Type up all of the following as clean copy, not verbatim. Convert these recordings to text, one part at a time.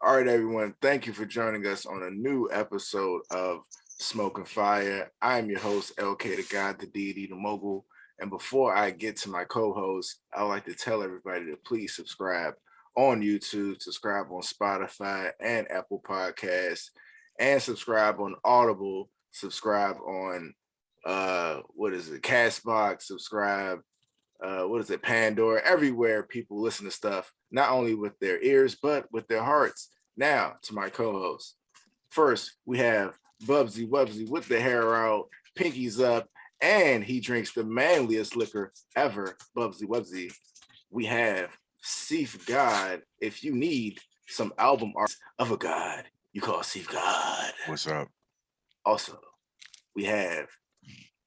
All right, everyone. Thank you for joining us on a new episode of Smokin FIYA. I am your host, LK the God, the deity, the mogul. And before I get to my co-host, I would like to tell everybody to please subscribe on YouTube, subscribe on Spotify and Apple Podcasts, and subscribe on Audible, subscribe on Castbox, subscribe Pandora, everywhere people listen to stuff, not only with their ears, but with their hearts. Now, to my co-host. First, we have Bubsy Wubsy with the hair out, pinkies up, and he drinks the manliest liquor ever, Bubsy Wubsy. We have Seif God. If you need some album art of a god, you call Seif God. What's up? Also, we have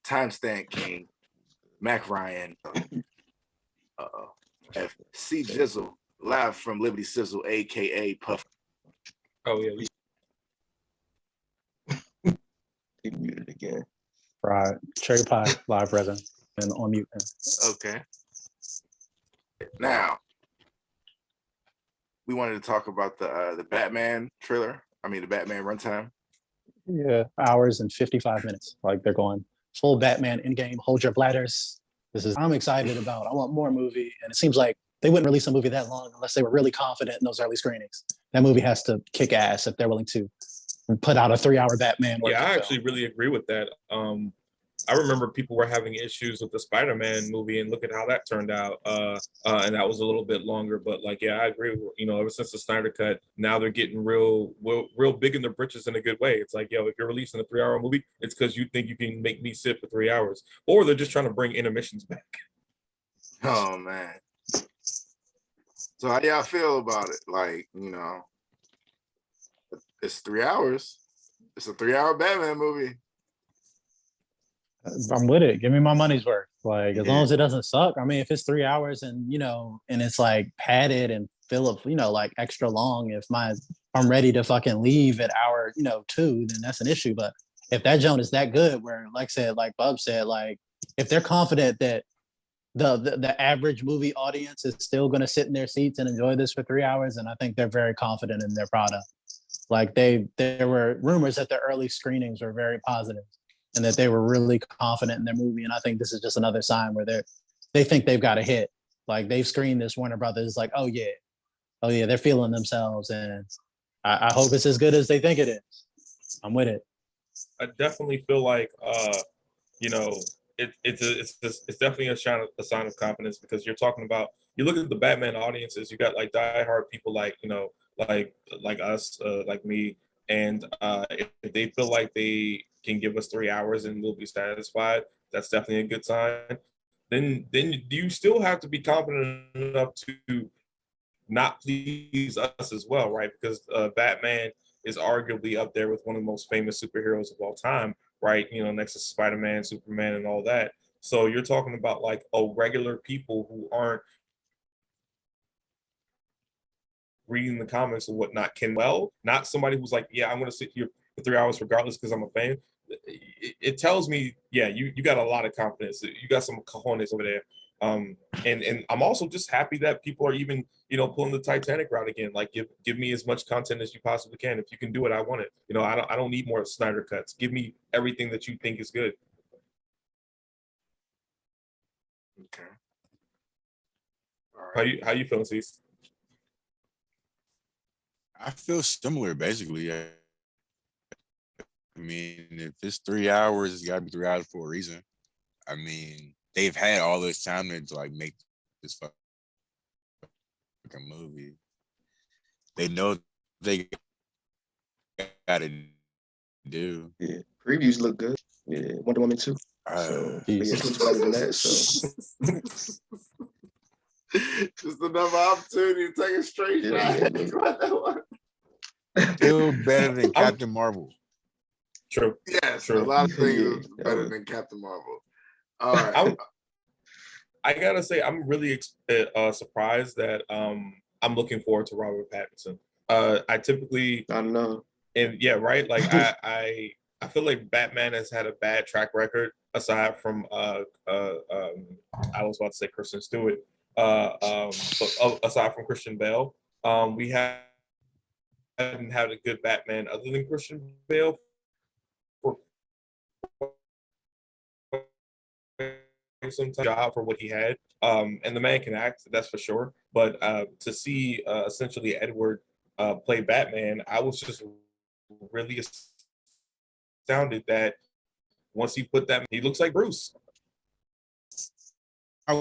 Timestamp King, Mac Ryan, C Jizzle, live from Liberty Sizzle, aka Puff. Oh yeah, He muted again. Right. Cherry Pie, live present, and on mute. Okay. Now, we wanted to talk about the Batman trailer. The Batman runtime. Yeah, hours and 55 minutes. Like they're going full Batman in game. Hold your bladders. I'm excited about. I want more movie, and it seems like they wouldn't release a movie that long unless they were really confident in those early screenings. That movie has to kick ass if they're willing to put out a 3-hour Batman. Yeah, I actually really agree with that. I remember people were having issues with the Spider-Man movie, and look at how that turned out. And that was a little bit longer, but I agree. Ever since the Snyder Cut, now they're getting real big in their britches in a good way. It's like, if you're releasing a 3-hour movie, it's because you think you can make me sit for 3 hours, or they're just trying to bring intermissions back. Oh man. So how y'all feel about it? It's 3 hours. It's a 3-hour Batman movie. I'm with it. Give me my money's worth. As long as it doesn't suck. If it's 3 hours and and it's padded and full of extra long. If I'm ready to fucking leave at hour 2, then that's an issue. But if that joint is that good, where like Bub said, if they're confident that the average movie audience is still going to sit in their seats and enjoy this for 3 hours, and I think they're very confident in their product. There were rumors that the early screenings were very positive, and that they were really confident in their movie. And I think this is just another sign where they think they've got a hit. They've screened this, Warner Brothers, oh yeah, they're feeling themselves, and I hope it's as good as they think it is. I'm with it. I definitely feel like it's definitely a sign of confidence, because you're talking about, you look at the Batman audiences, you got diehard people like us, like me, and if they feel like they can give us 3 hours and we'll be satisfied, that's definitely a good sign. Then you still have to be confident enough to not please us as well, right? Because Batman is arguably up there with one of the most famous superheroes of all time, right? Next to Spider-Man, Superman, and all that. So you're talking about regular people who aren't reading the comments and whatnot not somebody who's I'm going to sit here for 3 hours regardless because I'm a fan. It tells me, you got a lot of confidence. You got some cojones over there. And I'm also just happy that people are even, pulling the Titanic route again. Give me as much content as you possibly can. If you can do it, I want it. I don't need more Snyder cuts. Give me everything that you think is good. Okay. All right. How you feeling, Cease? I feel similar, basically. If it's 3 hours, it's got to be 3 hours for a reason. They've had all this time to make this fucking movie. They know they got to do. Yeah, previews look good. Yeah, Wonder Woman 2. It's looks better than that. So just another opportunity to take a straight shot. Still better than Captain Marvel. True. Yes, True. A lot of things better than Captain Marvel. All right. I gotta say, I'm really surprised that I'm looking forward to Robert Pattinson. I don't know. And yeah, right. I feel like Batman has had a bad track record, aside from I was about to say Kristen Stewart, but, aside from Christian Bale. We have, hadn't had a good Batman other than Christian Bale for some job for what he had. And the man can act, that's for sure. But to see essentially Edward play Batman, I was just really astounded that once he put that, he looks like Bruce. I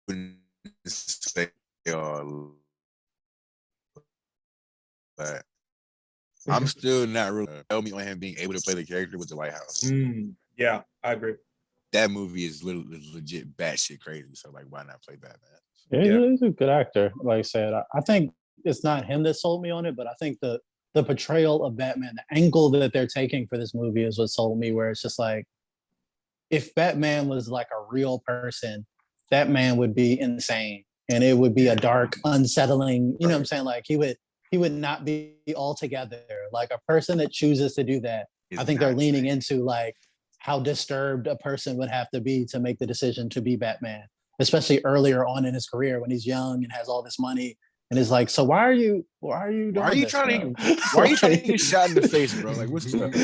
wouldn't say but I'm still not really tell me on him being able to play the character with the Lighthouse. Yeah, I agree. That movie is legit batshit crazy. So like, why not play Batman? Yeah, he's a good actor. Like I said, I think it's not him that sold me on it, but I think the portrayal of Batman, the angle that they're taking for this movie is what sold me. Where it's just like, if Batman was like a real person, that man would be insane, and it would be a dark, unsettling. You know what I'm saying? Like he would not be all together. Like a person that chooses to do that, I think they're leaning into like how disturbed a person would have to be to make the decision to be Batman, especially earlier on in his career when he's young and has all this money. And it's like, so why are you trying to get shot in the face, bro? Like, what's up?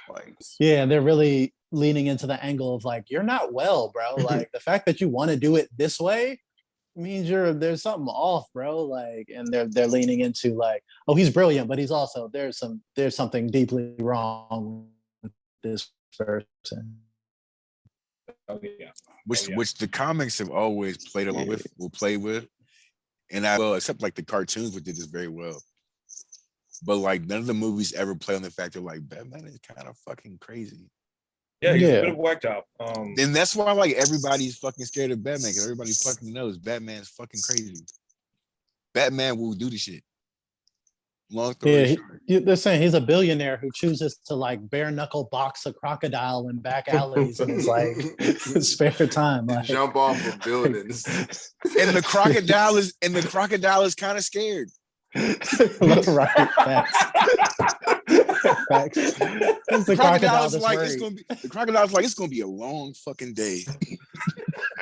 Like, yeah, they're really leaning into the angle of like, you're not well, bro. Like the fact that you want to do it this way means there's something off, bro. Like, and they're leaning into like, oh, he's brilliant, but he's also there's something deeply wrong with this person. Oh yeah. Which the comics have always played along with, will play with. And except like the cartoons, which did this very well. But like none of the movies ever play on the fact that like Batman is kind of fucking crazy. Yeah, he's a bit of a whack job. And that's why like everybody's fucking scared of Batman, because everybody fucking knows Batman's fucking crazy. Batman will do the shit. Long story short. They're saying he's a billionaire who chooses to like bare knuckle box a crocodile in back alleys in his like spare time. Like. Jump off of buildings. And the crocodile is kind of scared. Right. Facts. The crocodile's like it's gonna be a long fucking day.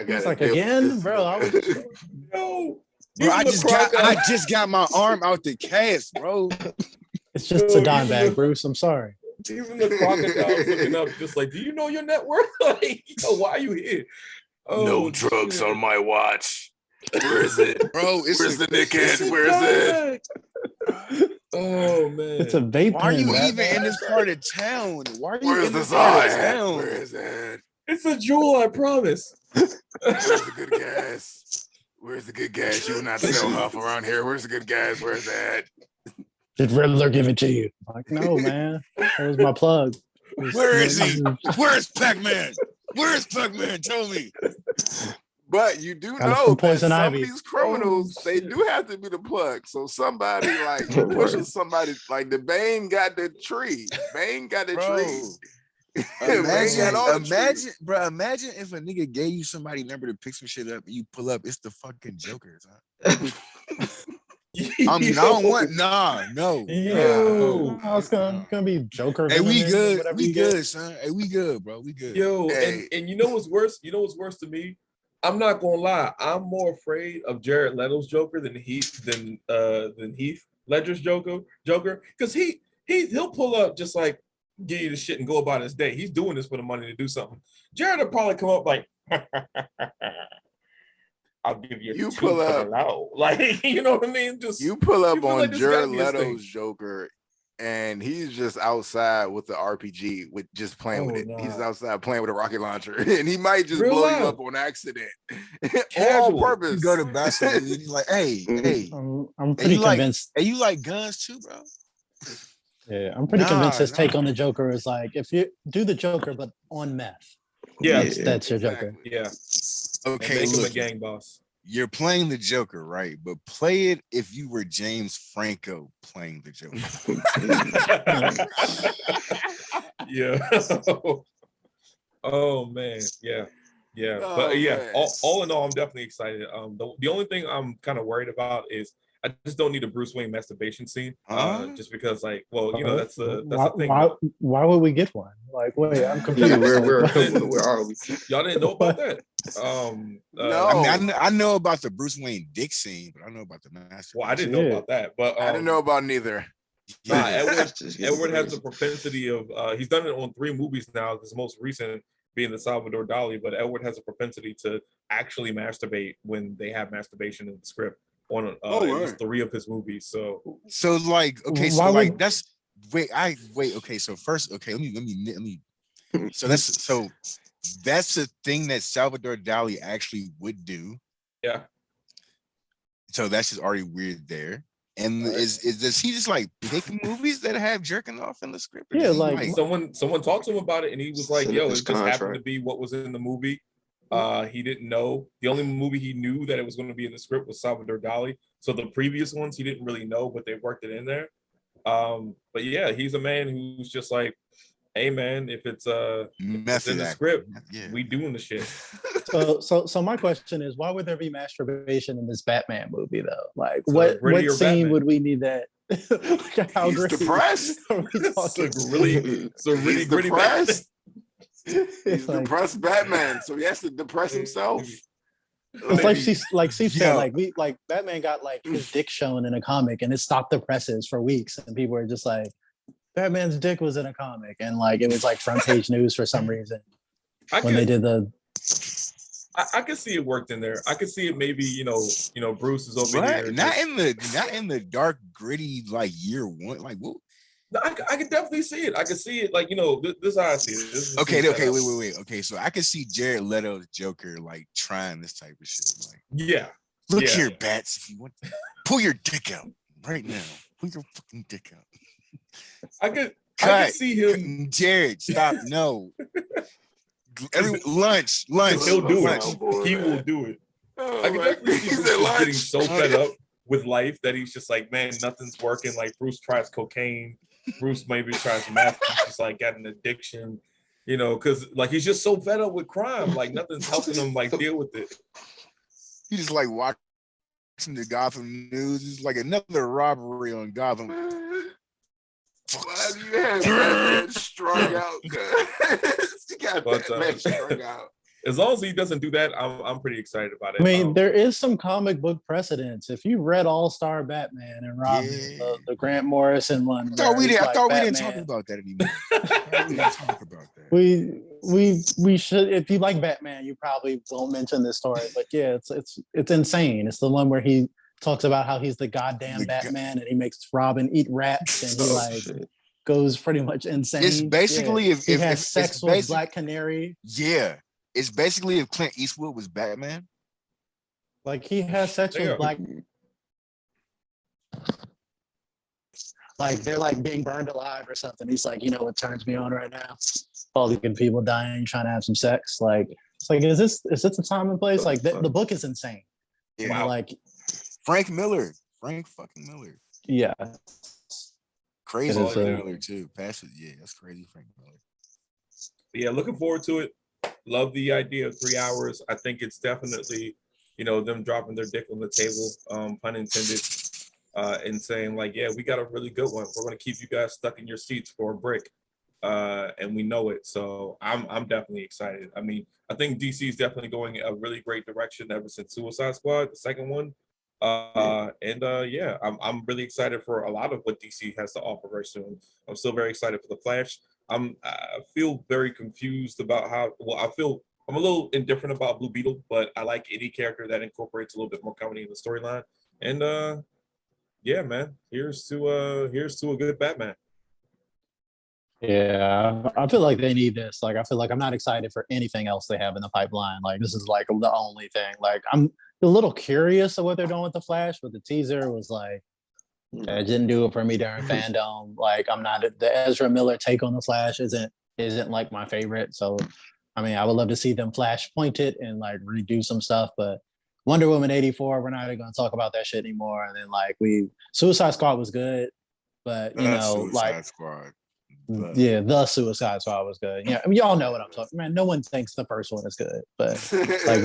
It's like again, bro. Bro, I just got my arm out the cast, bro. It's just a dime bag, Bruce. I'm sorry. Even the crocodile's looking up, just like, do you know your net worth? Like, why are you here? No drugs on my watch. Where is it, bro? Where's the dickhead? Where is it? Oh man, it's a vape. Why are you even in this part of town? Why are you Where's in this the part of town? Where is it? It's a jewel, I promise. Where's the good gas? Where's the good gas? You will not sell Huff around here. Where's the good gas? Where's that? Did Riddler give it to you? I'm like, no, man. Where's my plug? Where is he? Where's Pac-Man? Where's Pac-Man? Tell me. But you do know that some of Ivy. these criminals, they do have to be the plug. So somebody like pushes somebody, like the Bane got the tree. Bane got the tree. Imagine if a nigga gave you somebody number to pick some shit up and you pull up, it's the fucking Joker. Huh? I don't want no. It's gonna be Joker. Hey, we good. We good, son. Hey, we good, bro. We good. Yo, and you know what's worse? You know what's worse to me? I'm not gonna lie. I'm more afraid of Jared Leto's Joker than Heath Ledger's Joker. Because he'll pull up just like give you the shit and go about his day. He's doing this for the money to do something. Jared will probably come up like, I'll give you pull up like, you know what I mean? Just you pull up on like Jared Leto's Joker, and he's just outside with the RPG, with just playing with it. No. He's outside playing with a rocket launcher, and he might just blow you up on accident, all on purpose. You go to basketball, and he's like, hey, I'm pretty convinced. Hey, you like guns too, bro? Yeah, I'm pretty convinced his take on the Joker is like, if you do the Joker but on meth, that's your Joker. Yeah. Okay, look, a gang boss. You're playing the Joker, right? But play it if you were James Franco playing the Joker. Yeah. Oh man, yeah. But yeah, all in all, I'm definitely excited. The only thing I'm kind of worried about is I just don't need a Bruce Wayne masturbation scene. Just because, like, well, you know, that's the thing. Why would we get one? Like, wait, I'm confused. Yeah, where Like, are we? y'all didn't know about that? No. I mean, I know about the Bruce Wayne dick scene, but I know about the master. Well, I didn't know about that, but I didn't know about neither. Nah, Just Edward has crazy. a propensity of he's done it on 3 movies now. This most recent being the Salvador Dali, but Edward has a propensity to actually masturbate when they have masturbation in the script on at least 3 of his movies. So like, okay, so Why like would- that's wait. Okay, so first, okay, let me. So that's the thing that Salvador Dali actually would do. yeah, So that's just already weird there. And Right. is does he just like pick movies that have jerking off in the script? Or Yeah, does he, like- someone talked to him about it, and he was like, Send "Yo, his it just happened to contract. be what was in the movie." He didn't know. The only movie he knew that it was going to be in the script was Salvador Dali. So the previous ones he didn't really know, but they worked it in there. But yeah, he's a man who's just like, hey man, if it's in method the acting. script, Yeah. we doing the shit. So my question is, why would there be masturbation in this Batman movie though? Like, So what grittier scene Batman. would we need that? Like, how He's gritty depressed. are we So talking? really He's gritty Batman. depressed. He's Like- depressed Batman, so he has to depress himself. It's like Steve said, Yo. like Batman got like his dick shown in a comic and it stopped the presses for weeks, and people were just like, Batman's dick was in a comic, and like it was like front page news for some reason when they did the. I could see it worked in there. I could see it maybe, you know, Bruce is over here. What? Not in the dark, gritty like year one. Like what? No, I could definitely see it. I could see it, like, you know, this is how I see it. This is the Okay, scene okay, setup. wait. Okay, so I can see Jared Leto's Joker like trying this type of shit. Like, Yeah. look Yeah. here, Bats, if you want, pull your dick out right now. Pull your fucking dick out. I could Cut. see him. Jared, stop. No. Lunch. He'll do lunch. it. boy, He man. will do it. Oh, I can my- definitely see he's Bruce at just getting lunch. so fed up with life that he's just like, man, nothing's working. Like Bruce tries cocaine. Bruce maybe tries meth. He's just like got an addiction, you know, because like he's just so fed up with crime. Like nothing's helping him like deal with it. He just like watching the Gotham news. It's like another robbery on Gotham. Why have you had Batman strung out? You got But, Batman strung out. As long as he doesn't do that, I'm pretty excited about it. I mean, there is some comic book precedence. If you read All Star Batman and Robin, Yeah. the Grant Morrison one, I thought we where didn't it's talk like about that anymore. We didn't talk about that. we should. If you like Batman, you probably won't mention this story. But yeah, it's insane. It's the one where he talks about how he's the goddamn The go- Batman and he makes Robin eat rats and he Oh, like shit. goes pretty much insane. It's basically Yeah. if he if- has if- sex it's with basic- Black Canary. Yeah, it's basically if Clint Eastwood was Batman. Like he has sex There you with go. Black. Like they're like being burned alive or something. He's like, you know what turns me on right now? All these people dying, trying to have some sex. Like it's like, is this a time and place? Like the book is insane. Yeah. Like Frank fucking Miller. yeah, Crazy It is, Frank Miller too. Pass it. Yeah, that's crazy Frank Miller. Yeah, looking forward to it. Love the idea of 3 hours. I think it's definitely, you know, them dropping their dick on the table, pun intended, and saying like, yeah, we got a really good one. We're gonna keep you guys stuck in your seats for a break, and we know it. So I'm definitely excited. I mean, I think DC is definitely going a really great direction ever since Suicide Squad, the second one. Yeah, I'm really excited for a lot of what DC has to offer very soon. I'm still very excited for the Flash. I feel very confused about how. Well, I'm a little indifferent about Blue Beetle, but I like any character that incorporates a little bit more comedy in the storyline. And yeah, man, here's to a good Batman. yeah. I feel like they need this. Like I feel like I'm not excited for anything else they have in the pipeline. Like this is like the only thing. Like I'm a little curious of what they're doing with the Flash, but the teaser was like. It didn't do it for me during fandom. Like I'm not the Ezra Miller take on the Flash isn't like my favorite. So I mean I would love to see them Flash pointed and like redo some stuff. But Wonder Woman 84, we're not even gonna talk about that shit anymore. And then like Suicide Squad was good, but you know, Suicide like Squad. yeah, the Suicide Squad was good. Yeah, I mean, y'all know what I'm talking. Man, no one thinks the first one is good, but like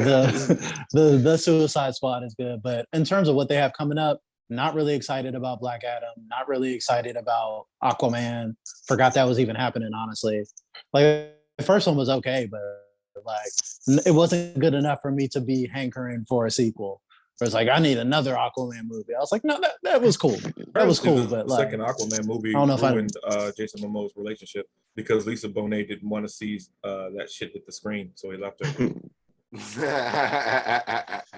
the Suicide Squad is good. But in terms of what they have coming up, Not really excited about Black Adam. Not really excited about Aquaman. Forgot that was even happening, honestly. Like, the first one was okay, but like it wasn't good enough for me to be hankering for a sequel. Where it's like, I need another Aquaman movie. I was like, no, that was cool. That was cool, The but like, second Aquaman I movie don't know if I. ruined Jason Momoa's relationship because Lisa Bonet didn't want to see that shit hit the screen, so he left her.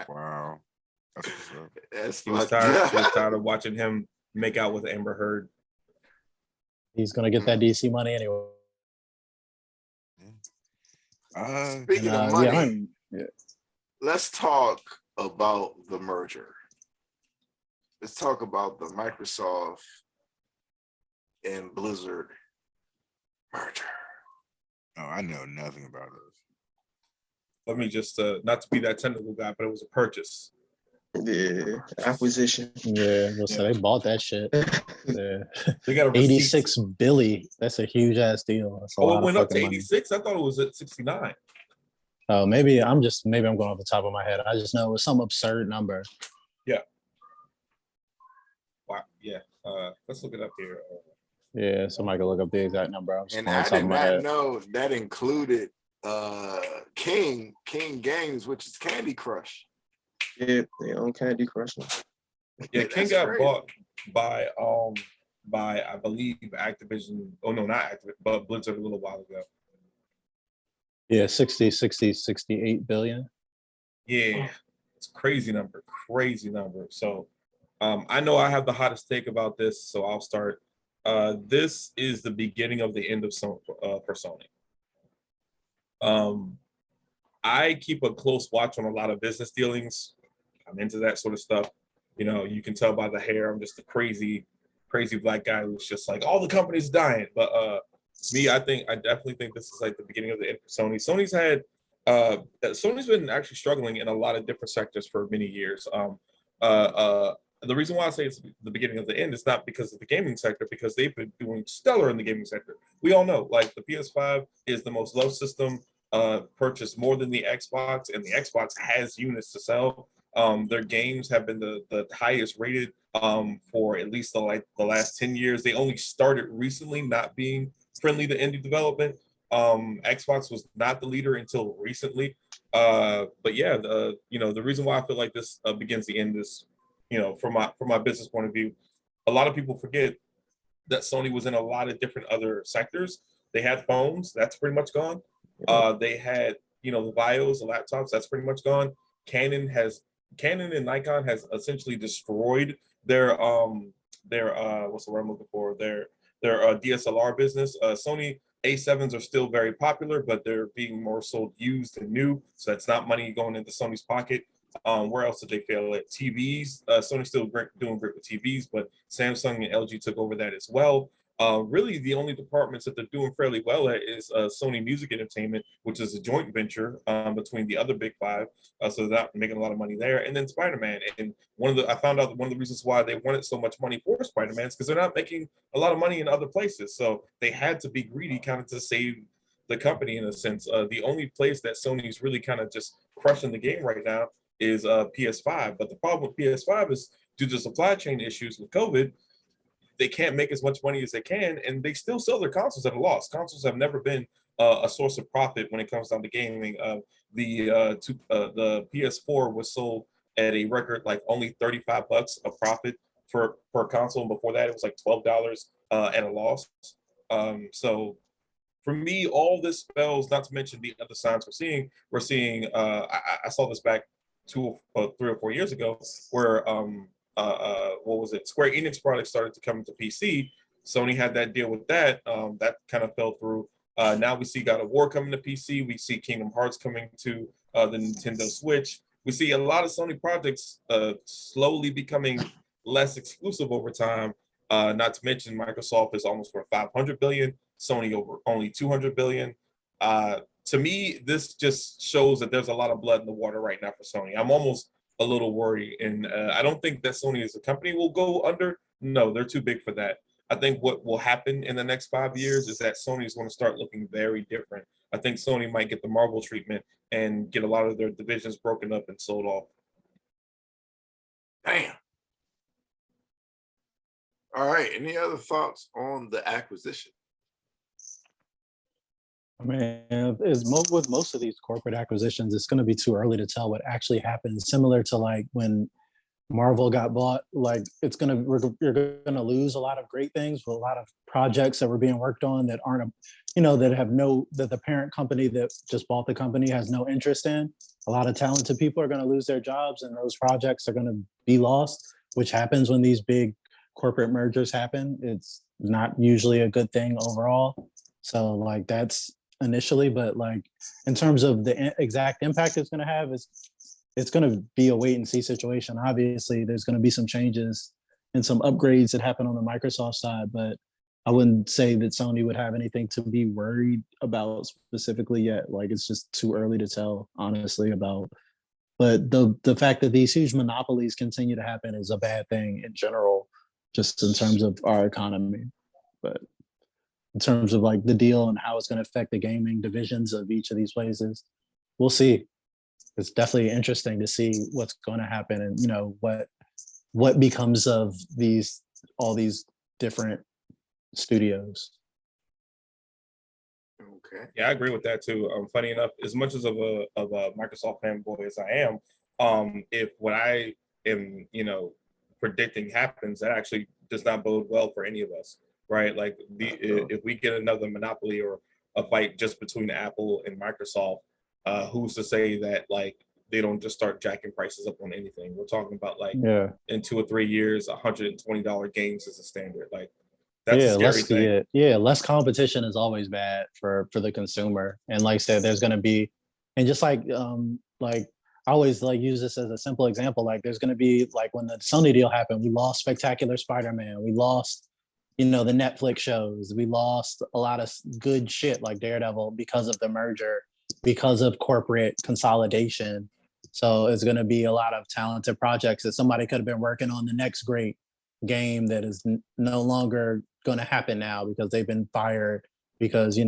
Wow. That's what's up. That's She was fucked tired. up. She was tired of watching him make out with Amber Heard. He's gonna get that DC money anyway. Speaking of money, yeah. let's talk about the merger. Let's talk about the Microsoft and Blizzard merger. Oh, I know nothing about this. Let me just not to be that technical guy, but it was a purchase. Yeah, acquisition. Yeah, so they bought that shit. Yeah. They got a 86 billion. That's a huge ass deal. That's a lot it of went up to fucking money. 86. I thought it was at 69. Oh, maybe I'm going off the top of my head. I just know it was some absurd number. Yeah. Wow. Yeah. Let's look it up here. Yeah, somebody can look up the exact number. I'm just And going off I the top did of my not head. know that included King Games, which is Candy Crush. Yeah, they own Candy Crush. Yeah, That's King got crazy. bought by I believe Activision. Oh no, not Activision, but Blizzard a little while ago. Yeah, 68 billion. Yeah, it's a crazy number. So I know I have the hottest take about this, so I'll start. This is the beginning of the end of for Sony. I keep a close watch on a lot of business dealings. I'm into that sort of stuff. You know, you can tell by the hair. I'm just a crazy black guy who's just like, all the companies dying. But me, I definitely think this is like the beginning of the end for Sony. Sony's been actually struggling in a lot of different sectors for many years. The reason why I say it's the beginning of the end is not because of the gaming sector, because they've been doing stellar in the gaming sector. We all know, like, the PS5 is the most loved system, purchased more than the Xbox, and the Xbox has units to sell. Their games have been the highest rated for at least the last 10 years. They only started recently not being friendly to indie development. Xbox was not the leader until recently. But yeah, the reason why I feel like this begins the end is, from my business point of view, a lot of people forget that Sony was in a lot of different other sectors. They had phones, that's pretty much gone. They had, the Vios, the laptops, that's pretty much gone. Canon and Nikon has essentially destroyed their what's the word I'm looking for? Their DSLR business. Sony A7s are still very popular, but they're being more sold used than new. So that's not money going into Sony's pocket. Where else did they fail at? TVs. Sony's still doing great with TVs, but Samsung and LG took over that as well. Really, the only departments that they're doing fairly well at is Sony Music Entertainment, which is a joint venture between the other big five. So they're not making a lot of money there. And then Spider-Man. And I found out that one of the reasons why they wanted so much money for Spider-Man is because they're not making a lot of money in other places. So they had to be greedy kind of to save the company in a sense. The only place that Sony's really kind of just crushing the game right now is PS5. But the problem with PS5 is, due to supply chain issues with COVID, they can't make as much money as they can, and they still sell their consoles at a loss. Consoles have never been a source of profit when it comes down to gaming. The PS4 was sold at a record like only $35 a profit per console, and before that it was like $12 at a loss. So for me, all this spells, not to mention the other signs we're seeing. I saw this back 3 or 4 years ago, where what was it? Square Enix products started to come to PC. Sony had that deal with that. That kind of fell through. Now we see God of War coming to PC. We see Kingdom Hearts coming to the Nintendo Switch. We see a lot of Sony projects slowly becoming less exclusive over time. Not to mention Microsoft is almost worth 500 billion. Sony over only 200 billion. To me, this just shows that there's a lot of blood in the water right now for Sony. I'm almost a little worried, and I don't think that Sony as a company will go under. No, they're too big for that. I think what will happen in the next 5 years is that Sony is going to start looking very different. I think Sony might get the Marvel treatment and get a lot of their divisions broken up and sold off. Damn. All right. Any other thoughts on the acquisition? I mean, with most of these corporate acquisitions, it's going to be too early to tell what actually happened. Similar to like when Marvel got bought, like you're gonna lose a lot of great things with a lot of projects that were being worked on that aren't, that the parent company that just bought the company has no interest in. A lot of talented people are going to lose their jobs, and those projects are going to be lost, which happens when these big corporate mergers happen. It's not usually a good thing overall. So like that's initially, but like in terms of the exact impact it's going to have, it's going to be a wait and see situation. Obviously, there's going to be some changes and some upgrades that happen on the Microsoft side, but I wouldn't say that Sony would have anything to be worried about specifically yet. Like it's just too early to tell, honestly, about. But the fact that these huge monopolies continue to happen is a bad thing in general, just in terms of our economy. But in terms of like the deal and how it's going to affect the gaming divisions of each of these places, we'll see. It's definitely interesting to see what's going to happen, and what becomes of all these different studios. Okay. Yeah, I agree with that too. Funny enough, as much as of a Microsoft fanboy as I am, if what I am, predicting happens, that actually does not bode well for any of us, right? Like if we get another monopoly or a fight just between Apple and Microsoft, who's to say that like they don't just start jacking prices up on anything? We're talking about like in 2 or 3 years, $120 games is a standard. Like that's a scary thing. Less competition is always bad for the consumer. And like I said, there's going to be, and just like I always like use this as a simple example. Like there's going to be like when the Sony deal happened, we lost Spectacular Spider-Man, we lost the Netflix shows, we lost a lot of good shit like Daredevil because of the merger, because of corporate consolidation. So it's going to be a lot of talented projects that somebody could have been working on the next great game that is no longer going to happen now because they've been fired, because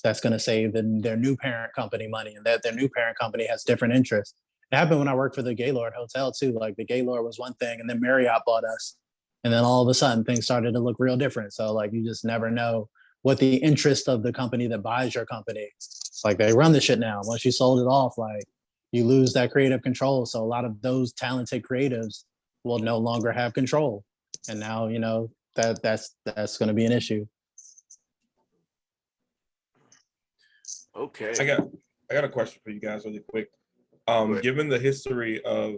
that's going to save their new parent company money, and that their new parent company has different interests. It happened when I worked for the Gaylord Hotel too. Like the Gaylord was one thing, and then Marriott bought us, and then all of a sudden things started to look real different. So like you just never know what the interest of the company that buys your company. It's like they run the shit now. Once you sold it off, like you lose that creative control. So a lot of those talented creatives will no longer have control, and now that's going to be an issue. Okay. I got a question for you guys really quick. Given the history of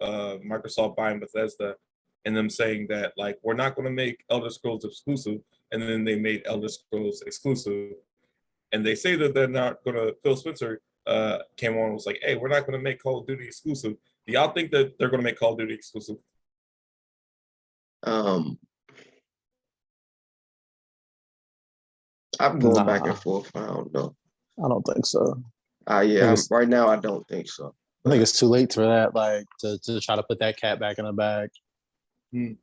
Microsoft buying Bethesda and them saying that like we're not going to make Elder Scrolls exclusive, and then they made Elder Scrolls exclusive, and they say that they're not going to. Phil Spencer came on and was like, "Hey, we're not going to make Call of Duty exclusive." Do y'all think that they're going to make Call of Duty exclusive? I'm going back and forth. I don't know. I don't think so. Right now I don't think so. I think it's too late for that, like to try to put that cat back in the bag. Yeah,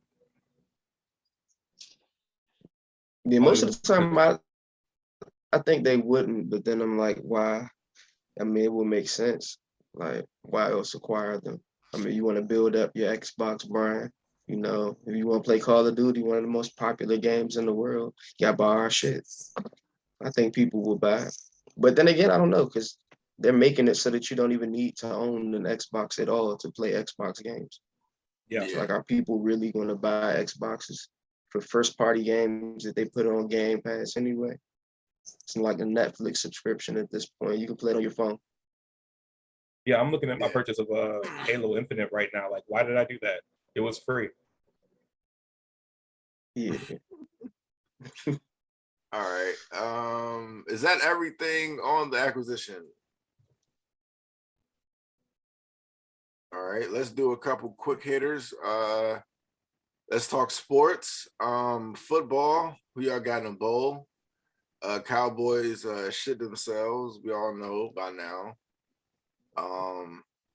most of the time I think they wouldn't, but then I'm like, why? I mean, it would make sense. Like, why else acquire them? I mean, you want to build up your Xbox brand. If you want to play Call of Duty, one of the most popular games in the world, you got to buy our shit. I think people will buy it. But then again, I don't know, because they're making it so that you don't even need to own an Xbox at all to play Xbox games. Yeah. So like, are people really going to buy Xboxes for first-party games that they put on Game Pass anyway? It's like a Netflix subscription at this point. You can play it on your phone. Yeah, I'm looking at my purchase of Halo Infinite right now. Like, why did I do that? It was free. Yeah. All right. Is that everything on the acquisition? All right, let's do a couple quick hitters. Let's talk sports. Football. Who y'all got in a bowl? Cowboys shit themselves. We all know by now.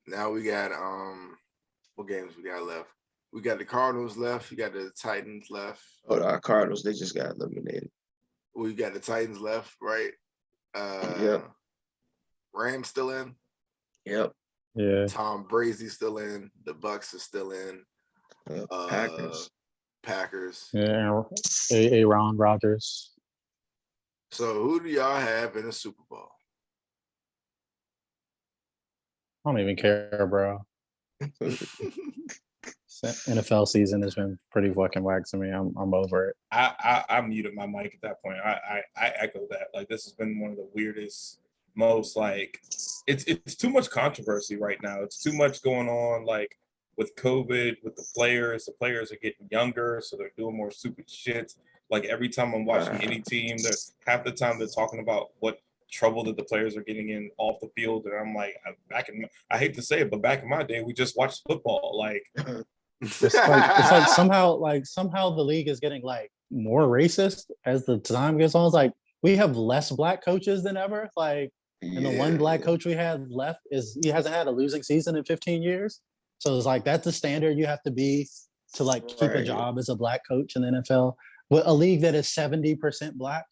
Now we got what games we got left? We got the Cardinals left. You got the Titans left. Oh, the Cardinals, they just got eliminated. We got the Titans left, right? Yep. Rams still in. Yep. Yeah. Tom Brady's still in. The Bucks are still in. Packers. Packers. Yeah, Aaron Rodgers. So who do y'all have in the Super Bowl? I don't even care, bro. NFL season has been pretty fucking whack to me. I'm over it. I muted my mic at that point. I echo that. Like, this has been one of the weirdest, most like it's too much controversy right now. It's too much going on, like with COVID, with the players. The players are getting younger, so they're doing more stupid shit. Like, every time I'm watching any team, that half the time they're talking about what trouble that the players are getting in off the field, and I'm like, I hate to say it, but back in my day, we just watched football. Like, it's like somehow the league is getting like more racist as the time goes on. It's like we have less black coaches than ever. Like, and the one black coach we have left he hasn't had a losing season in 15 years. So it's like that's the standard you have to be to like keep a job as a black coach in the NFL. With a league that is 70% black.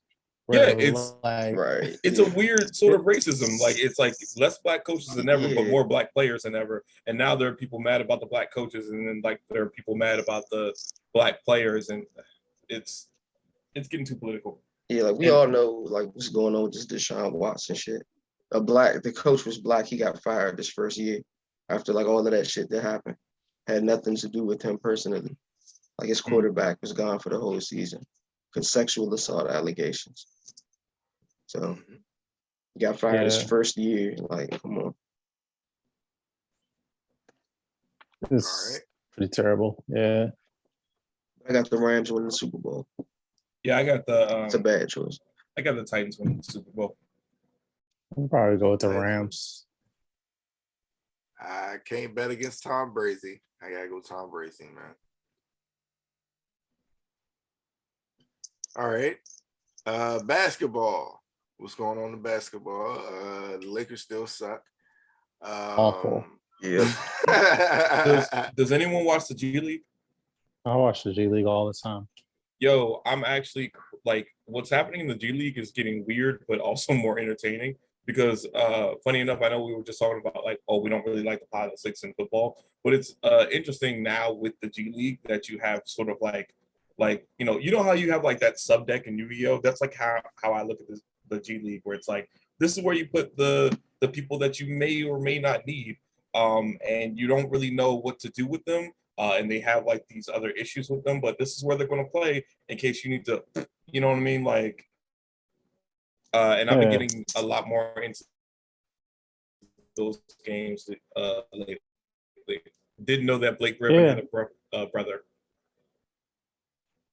Yeah, it's like it's a weird sort of racism. Like, it's like less black coaches than ever, but more black players than ever. And now there are people mad about the black coaches, and then like there are people mad about the black players, and it's getting too political. Yeah, like we all know like what's going on with this Deshaun Watson shit. The coach was black. He got fired this first year after like all of that shit that happened. Had nothing to do with him personally. Like, his quarterback was gone for the whole season because sexual assault allegations. So he got fired his first year. Like, come on. It's pretty terrible. Yeah. I got the Rams winning the Super Bowl. Yeah, I got the. It's a bad choice. I got the Titans winning the Super Bowl. I'll probably go with the Rams. I can't bet against Tom Brady. I gotta go Tom Brady, man. All right. Basketball. What's going on in basketball? The Lakers still suck. Awful. Yeah. Does anyone watch the G League? I watch the G League all the time. Yo, I'm actually like, what's happening in the G League is getting weird, but also more entertaining. Because funny enough, I know we were just talking about like, oh, we don't really like the politics in football, but it's interesting now with the G League that you have sort of like you know how you have like that sub deck in Yu-Gi-Oh? That's like how I look at the G League, where it's like, this is where you put the people that you may or may not need, and you don't really know what to do with them, and they have like these other issues with them, but this is where they're going to play in case you need to, you know what I mean? Like, and I've been getting a lot more into those games lately. Didn't know that Blake Griffin had a brother.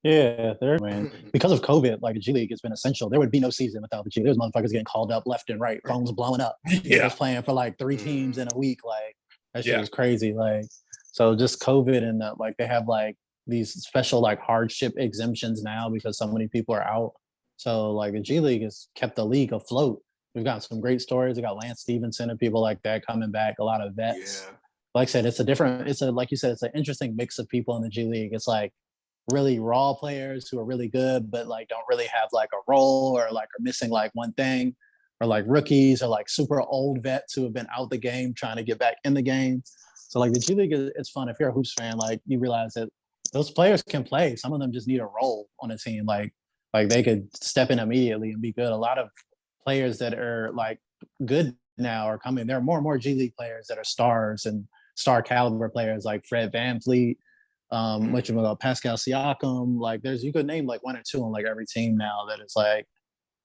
Yeah, man. Because of COVID, like the G League has been essential. There would be no season without the G League. There's motherfuckers getting called up left and right, phones blowing up. Just playing for like 3 teams in a week. Like, that shit is crazy. Like, so just COVID and like they have like these special like hardship exemptions now because so many people are out. So like the G League has kept the league afloat. We've got some great stories. We got Lance Stevenson and people like that coming back. A lot of vets. Yeah. Like I said, like you said, it's an interesting mix of people in the G League. It's like really raw players who are really good, but like don't really have like a role or like are missing like one thing, or like rookies or like super old vets who have been out the game trying to get back in the game. So like the G League it's fun. If you're a hoops fan, like you realize that those players can play. Some of them just need a role on a team. Like they could step in immediately and be good. A lot of players that are like good now are coming. There are more and more G League players that are stars and star caliber players like Fred VanVleet, Pascal Siakam. Like you could name like 1 or 2 on like every team now. That it's like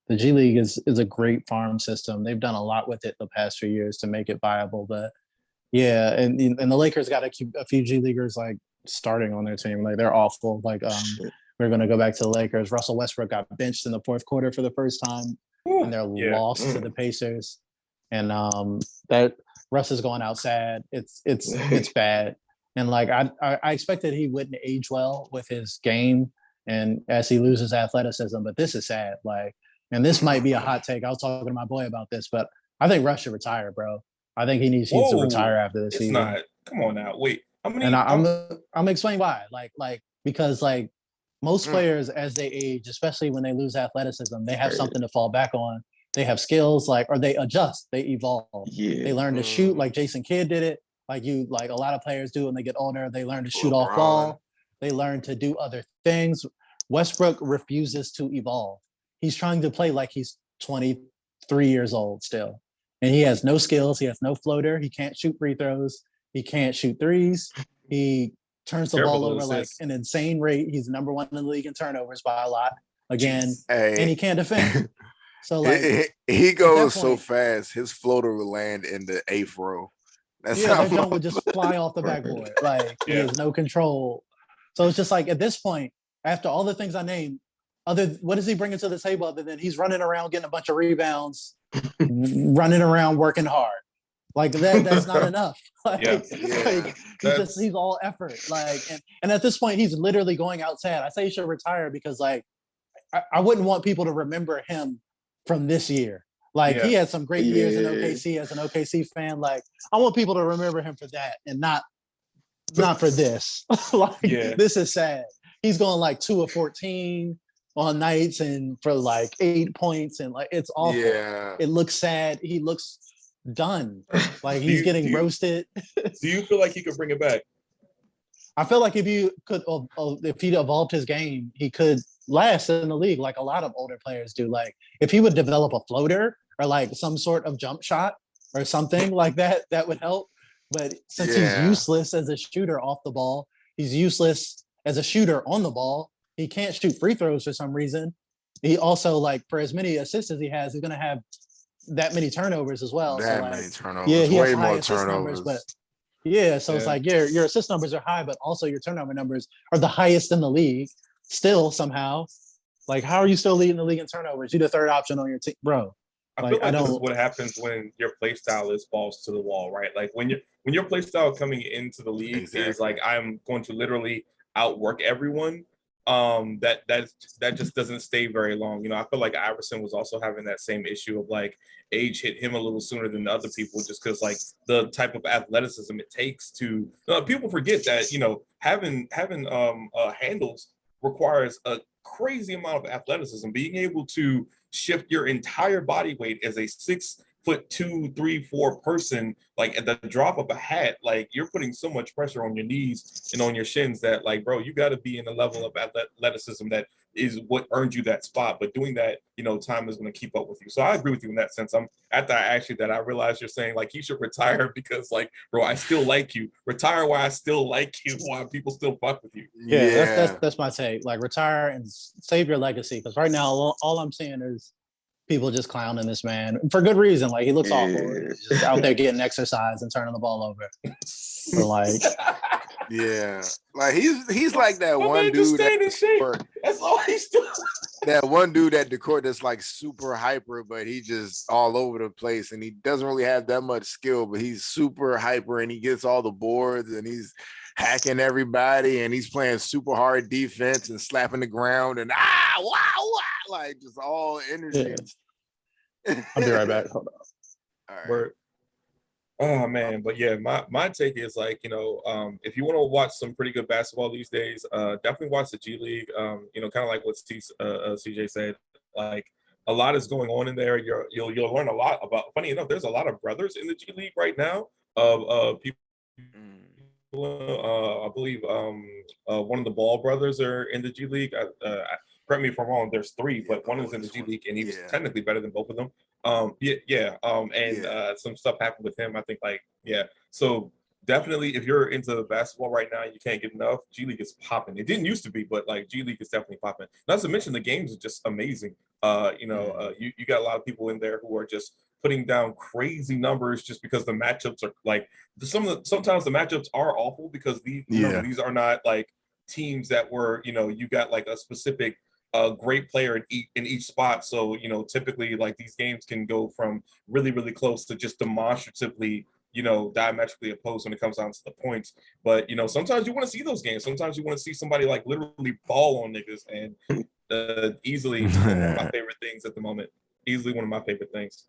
the G League is a great farm system. They've done a lot with it the past few years to make it viable. But yeah, and the Lakers got to keep a few G Leaguers like starting on their team. Like they're awful. Like we're gonna go back to the Lakers. Russell Westbrook got benched in the 4th quarter for the first time, and they're lost to the Pacers. And that Russ is going out sad. It's bad. And like I expected he wouldn't age well with his game and as he loses athleticism, but this is sad. Like, and this might be a hot take. I was talking to my boy about this, but I think Russ should retire, bro. I think he needs to retire after this season. Not. Come on now. Wait. How many? And I'm explaining why. Like because like most players as they age, especially when they lose athleticism, they have something to fall back on. They have skills, like, or they adjust, they evolve. Yeah. They learn to shoot, like Jason Kidd did it. Like a lot of players do when they get older. They learn to shoot off ball. They learn to do other things. Westbrook refuses to evolve. He's trying to play like he's 23 years old still. And he has no skills. He has no floater. He can't shoot free throws. He can't shoot threes. He turns the ball over like an insane rate. He's number one in the league in turnovers by a lot again. And he can't defend. So like he goes so fast, his floater will land in the 8th row. That's that jump would just fly off the backboard. Like he has no control. So it's just like at this point, after all the things I named, what is he bringing to the table other than he's running around getting a bunch of rebounds, running around working hard. Like that's not enough. Like, he's all effort. Like and at this point, he's literally going out sad. I say he should retire because like I wouldn't want people to remember him from this year. Like he had some great years in OKC as an OKC fan. Like I want people to remember him for that and not for this. Like this is sad. He's going like 2 of 14 on nights and for like 8 points and like it's awful. Yeah. It looks sad. He looks done. Like he's getting roasted. Do you feel like he could bring it back? I feel like if he'd evolved his game, he could last in the league like a lot of older players do. Like if he would develop a floater or like some sort of jump shot or something like that, that would help. But since he's useless as a shooter off the ball, he's useless as a shooter on the ball. He can't shoot free throws for some reason. He also, like, for as many assists as he has, he's going to have that many turnovers as well. Many turnovers. Yeah, he way has high more assist turnovers. numbers, but it's like your assist numbers are high, but also your turnover numbers are the highest in the league. Still, somehow, like, how are you still leading the league in turnovers? You're the third option on your team, bro. I feel like this is what happens when your play style is balls to the wall, right? Like when your play style coming into the league is like I'm going to literally outwork everyone. That just doesn't stay very long. You know, I feel like Iverson was also having that same issue of like age hit him a little sooner than the other people, just because like the type of athleticism it takes to. People forget that having handles requires a crazy amount of athleticism. Being able to shift your entire body weight as a 6'2", 3, 4 person, like at the drop of a hat, like you're putting so much pressure on your knees and on your shins that like, bro, you got to be in a level of athleticism that is what earned you that spot. But doing that, time is going to keep up with you. So I agree with you in that sense. I'm at that I realized you're saying like he should retire because like, bro, I still like you. Retire while I still like you, while people still fuck with you. Yeah. That's my take. Like retire and save your legacy. Because right now, all I'm seeing is people just clowning this man for good reason. Like he looks awful. He's just out there getting exercise and turning the ball over. So like, like he's like that one dude. That's all he's doing. That one dude at the court that's like super hyper, but he just all over the place, and he doesn't really have that much skill, but he's super hyper, and he gets all the boards, and he's hacking everybody, and he's playing super hard defense and slapping the ground, and wow, like just all energy. I'll be right back. Hold on. All right. Oh man, but yeah, my take is like, if you want to watch some pretty good basketball these days, definitely watch the G League. Kind of like what CJ said, like a lot is going on in there. You'll learn a lot about. Funny enough, there's a lot of brothers in the G League right now of people. I believe one of the Ball brothers are in the G League. Correct me if I'm wrong. There's 3, but one is in the G League, and he was technically better than both of them. Some stuff happened with him. I think So definitely, if you're into basketball right now, you can't get enough. G League is popping. It didn't used to be, but like G League is definitely popping. Not to mention the games are just amazing. You got a lot of people in there who are just putting down crazy numbers just because the matchups are like sometimes the matchups are awful because these are not like teams that were you got like a specific great player in each spot. So typically like these games can go from really really close to just demonstratively diametrically opposed when it comes down to the points. But sometimes you want to see those games. Sometimes you want to see somebody like literally ball on niggas, and easily one of my favorite things at the moment. Easily one of my favorite things.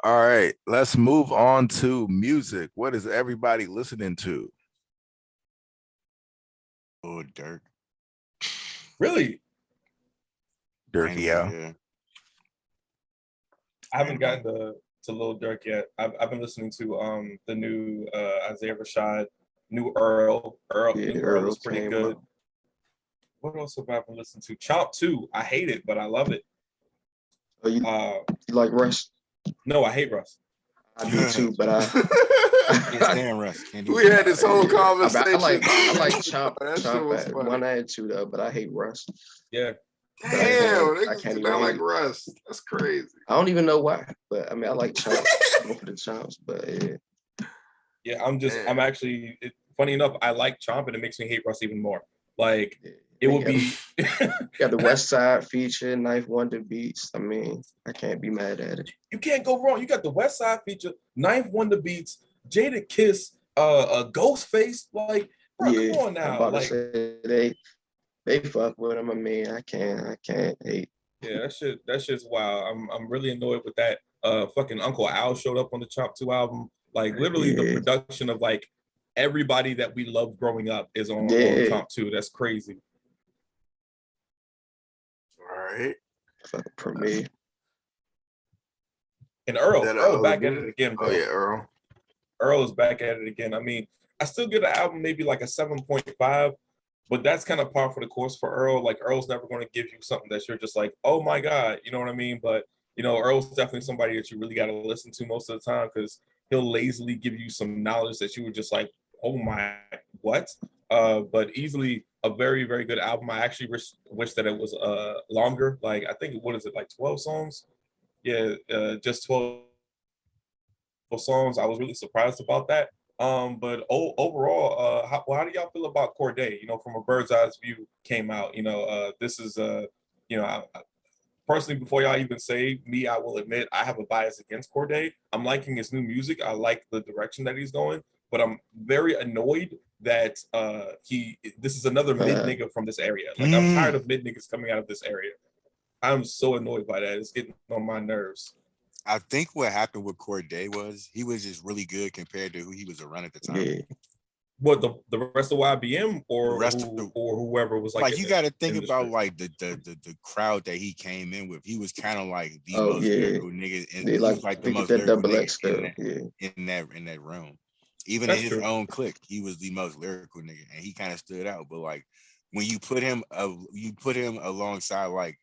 All right, let's move on to music. What is everybody listening to? Oh, Dirk. Really? Dirk, yeah. I haven't gotten to Lil Durk yet. I've been listening to the new Isaiah Rashad New Earl. Yeah, New Earl is pretty came good. out. What else have I been listening to? Chomp 2. I hate it, but I love it. Oh, you like Russ? No, I hate Russ. I do too, but I Can't stand Russ. Can't do We had this whole yeah. conversation. I like Chomp That shit Chomp was at funny. 1 and 2 though, but I hate Russ. Yeah. But Damn, I niggas can't do even not like hate. Russ. That's crazy. I don't even know why, but I mean I like Chomp. Going for the Chomps, but yeah. Yeah, I'm Man. actually, funny enough, I like Chomp and it makes me hate Russ even more. Like, Yeah. it would be. Got the West Side feature, Knife Wonder beats. I mean, I can't be mad at it. You can't go wrong. You got the West Side feature, Ninth Wonder beats, Jada Kiss, Ghostface. Like, bro, Yeah, come on I'm now. about to Like, say they fuck with him. I mean, I can't hate. yeah, that shit's wild. I'm really annoyed with that. Fucking Uncle Al showed up on the Chop 2 album. Like, literally the Yeah, production of like everybody that we loved growing up is on yeah. Chop 2. That's crazy. All right. Fucking premiere. And That Earl other back at it dude? again, bro. Oh yeah, Earl. Earl is back at it again. I mean, I still give the album maybe like a 7.5, but that's kind of par for the course for Earl. Like, Earl's never going to give you something that you're just like, oh my God, you know what I mean? But, you know, Earl's definitely somebody that you really got to listen to most of the time because he'll lazily give you some knowledge that you were just like, oh my, what? But easily a very, very good album. I actually wish that it was longer. Like, I think, what is it, like 12 songs? Yeah, just 12 songs. I was really surprised about that. But overall, how do y'all feel about Corday? You know, from a bird's eye view, came out. You know, this is you know, personally, before y'all even say me, I will admit I have a bias against Corday. I'm liking his new music. I like the direction that he's going, but I'm very annoyed that this is another mid nigga from this area. Like, I'm tired of mid niggas coming out of this area. I'm so annoyed by that. It's getting on my nerves. I think what happened with Corday was he was just really good compared to who he was around at the time. Yeah. What, the rest of YBM or whoever was like you got to think industry. about like the crowd that he came in with. He was kind of like the Oh, most yeah. lyrical nigga, and They he like was like the think most that lyrical double nigga XL. in that realm. Even That's in his true. own clique, he was the most lyrical nigga, and he kind of stood out. But like when you put him alongside like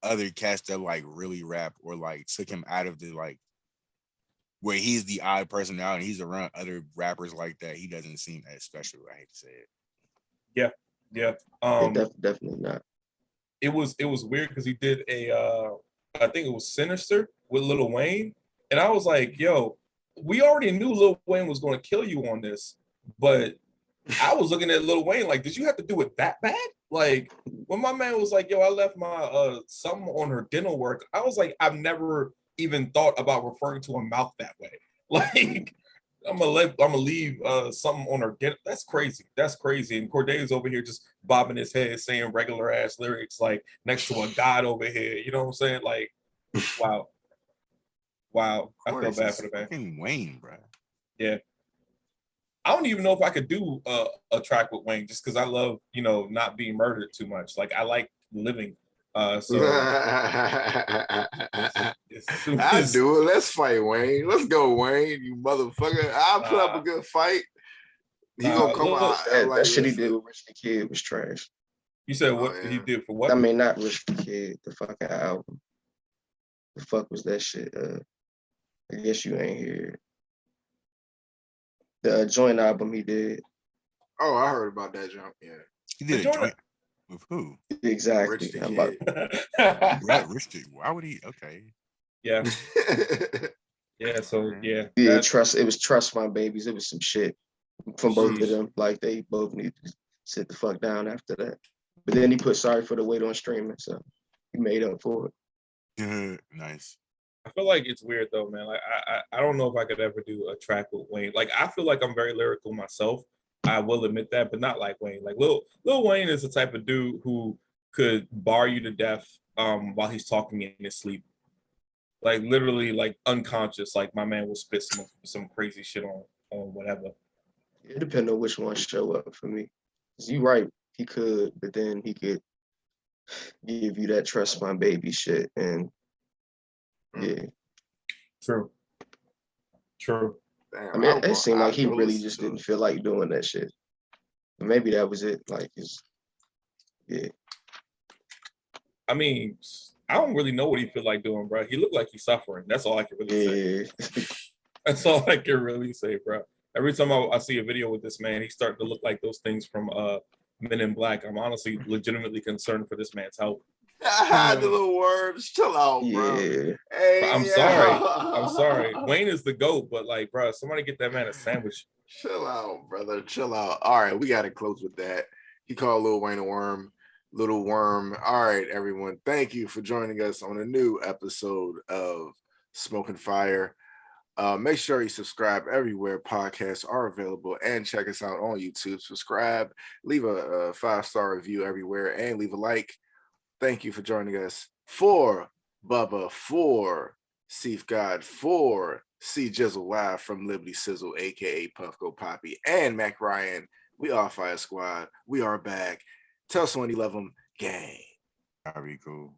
other cats that like really rap or like took him out of the like where he's the odd personality, he's around other rappers like that, he doesn't seem as special. I hate to say it. Yeah. Definitely not. It was weird because he did I think it was Sinister with Lil Wayne, and I was like, yo, we already knew Lil Wayne was going to kill you on this, but I was looking at Lil Wayne like, did you have to do it that bad? Like, when my man was like, yo, I left my something on her dental work, I was like, I've never even thought about referring to a mouth that way. Like, I'm gonna leave something on her dental. That's crazy. That's crazy. And Corday's over here just bobbing his head saying regular ass lyrics like next to a god over here. You know what I'm saying? Like, wow. I feel bad for the man. Fucking Wayne, bro. Yeah. I don't even know if I could do a track with Wayne just because I love, you know, not being murdered too much. Like, I like living. So I do it. Let's fight, Wayne. Let's go, Wayne. You motherfucker. I'll put up a good fight. He gonna come out that shit he did with Rich the Kid was trash. You said what he did for what? I mean, not Rich the Kid, the fucking album. The fuck was that shit? I guess you ain't hear the joint album he did. Oh, I heard about that jump. Yeah, he did a joint with who? Exactly. Rich the Kid. Rich the, why would he? Okay. Yeah. Yeah. So yeah. Yeah. It was Trust My Babies. It was some shit from both of them. Like, they both need to sit the fuck down after that. But then he put Sorry for the Wait on streaming, so he made up for it. Nice. I feel like it's weird though, man. Like, I don't know if I could ever do a track with Wayne. Like, I feel like I'm very lyrical myself. I will admit that, but not like Wayne. Like, Lil Wayne is the type of dude who could bar you to death while he's talking in his sleep. Like, literally, like, unconscious. Like, my man will spit some crazy shit on whatever. It depends on which one show up for me. 'Cause you right, he could, but then he could give you that Trust My Baby shit, and yeah. True. Damn, I mean, it seemed like he really listen just to didn't it. feel like doing that shit. Maybe that was it. Like, yeah. I mean, I don't really know what he feel like doing, bro. He looked like he's suffering. That's all I can really say. Yeah. That's all I can really say, bro. Every time I see a video with this man, he's starting to look like those things from Men in Black. I'm honestly legitimately concerned for this man's health. I had the little words. Chill out, bro. Yeah. Hey, But I'm sorry. I'm sorry. Wayne is the GOAT, but like, bro, somebody get that man a sandwich. Chill out, brother. Chill out. All right, we got to close with that. He called Lil Wayne a worm. Little worm. All right, everyone. Thank you for joining us on a new episode of Smokin FIYA. Make sure you subscribe everywhere podcasts are available and check us out on YouTube. Subscribe, leave a 5-star review everywhere, and leave a like. Thank you for joining us. For Bubba, for Seif God, for C Jizzle live from Liberty Sizzle, aka Puffco Poppy, and Mac Ryan. We are Fire Squad. We are back. Tell someone you love them, gang. Very cool.